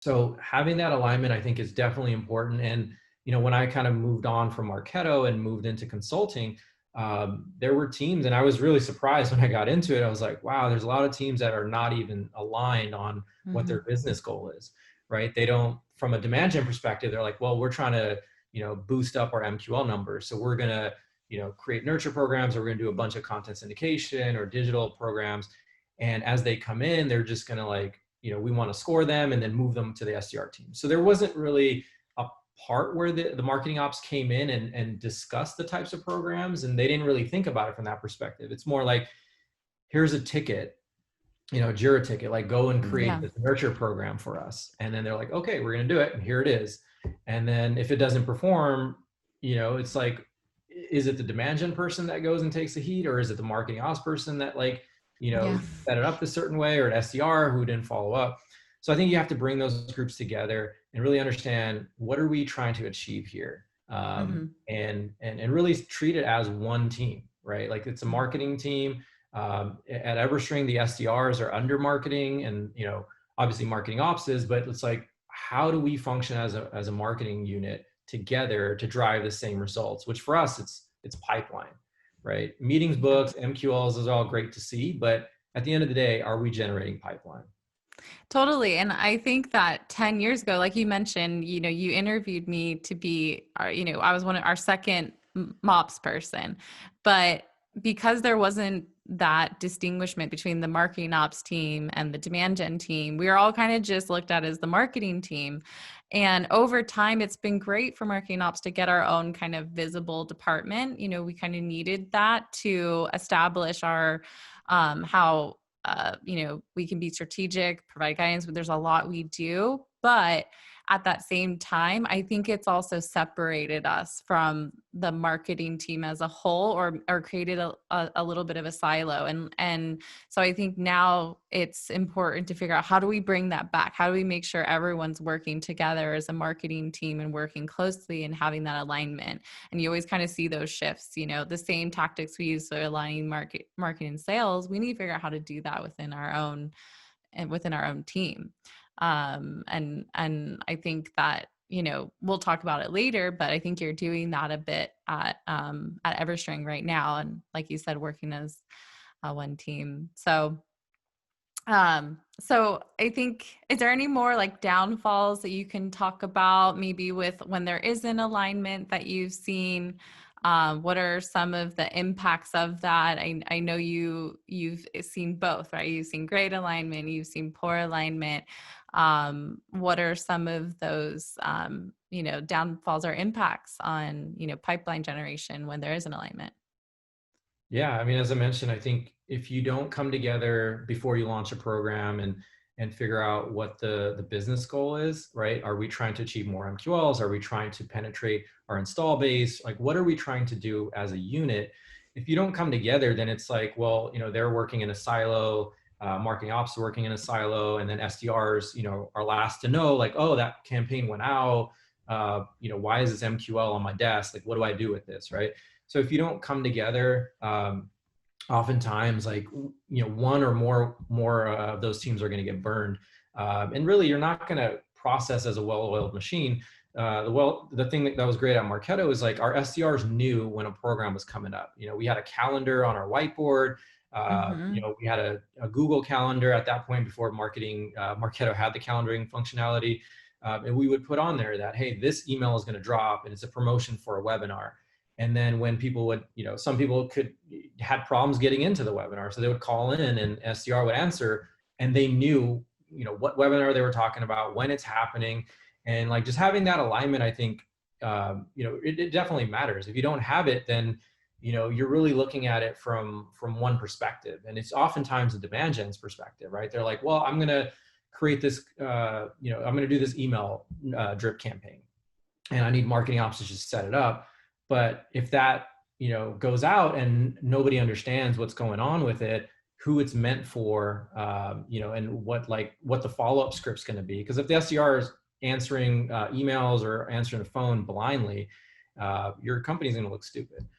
So having that alignment, I think, is definitely important. And when I kind of moved on from Marketo and moved into consulting, there were teams, and I was really surprised when I got into it. I was like, wow, there's a lot of teams that are not even aligned on what Hmm. their business goal is, right? They don't, from a demand gen perspective, they're like, well, we're trying to, boost up our MQL numbers. So we're going to, create nurture programs, or we're going to do a bunch of content syndication or digital programs. And as they come in, they're just going to like, we want to score them and then move them to the SDR team. So there wasn't really a part where the marketing ops came in and discussed the types of programs, and they didn't really think about it from that perspective. It's more like, here's a ticket, Jira ticket, like go and create Yeah. this nurture program for us. And then they're like, okay, we're going to do it. And here it is. And then if it doesn't perform, it's like, is it the demand gen person that goes and takes the heat, or is it the marketing ops person that like, Yeah. set it up a certain way, or an SDR who didn't follow up? So I think you have to bring those groups together and really understand, what are we trying to achieve here? Hmm. And really treat it as one team, right? Like it's a marketing team. At Everstring, the SDRs are under marketing, and obviously marketing ops is, but it's like, how do we function as a marketing unit together to drive the same results? Which for us, it's pipeline, right? Meetings, Yeah. books, MQLs is all great to see, but at the end of the day, are we generating pipeline? Totally. And I think that 10 years ago, like you mentioned, you interviewed me to be, I was one of our second MOPS person, but because there wasn't that distinguishment between the marketing ops team and the demand gen team, we were all kind of just looked at as the marketing team. And over time, it's been great for marketing ops to get our own kind of visible department. We kind of needed that to establish our, how we can be strategic, provide guidance, but there's a lot we do. But at that same time, I think it's also separated us from the marketing team as a whole, or created a little bit of a silo. And so I think now it's important to figure out, how do we bring that back? How do we make sure everyone's working together as a marketing team and working closely and having that alignment? And you always kind of see those shifts, the same tactics we use for aligning marketing and sales. We need to figure out how to do that within our own team. And I think that, we'll talk about it later, but I think you're doing that a bit at Everstring right now, and like you said, working as one team. So I think, is there any more like downfalls that you can talk about, maybe with when there is an alignment that you've seen? What are some of the impacts of that? I know you've seen both, right? You've seen great alignment, you've seen poor alignment. What are some of those, downfalls or impacts on, pipeline generation when there is an alignment? Yeah, I mean, as I mentioned, I think if you don't come together before you launch a program and figure out what the business goal is, right? Are we trying to achieve more MQLs? Are we trying to penetrate our install base? Like, what are we trying to do as a unit? If you don't come together, then it's like, well, they're working in a silo, marketing ops working in a silo, and then SDRs, are last to know, like, oh, that campaign went out. Why is this MQL on my desk? Like, what do I do with this, right? So if you don't come together, oftentimes like one or more of those teams are going to get burned, and really you're not going to process as a well-oiled machine. The thing that was great at Marketo is like our SDRs knew when a program was coming up. We had a calendar on our whiteboard. Mm-hmm. We had a Google calendar at that point before Marketo had the calendaring functionality. And we would put on there that, hey, this email is going to drop and it's a promotion for a webinar. And then when people would, some people had problems getting into the webinar. So they would call in and SDR would answer, and they knew, what webinar they were talking about, when it's happening. And like just having that alignment, I think, it definitely matters. If you don't have it, then, you're really looking at it from one perspective. And it's oftentimes the demand gen's perspective, right? They're like, well, I'm going to create this, I'm going to do this email drip campaign, and I need marketing ops to just set it up. But if that, goes out and nobody understands what's going on with it, who it's meant for, and what the follow-up script's going to be. Because if the SDR is answering emails or answering the phone blindly, your company's going to look stupid.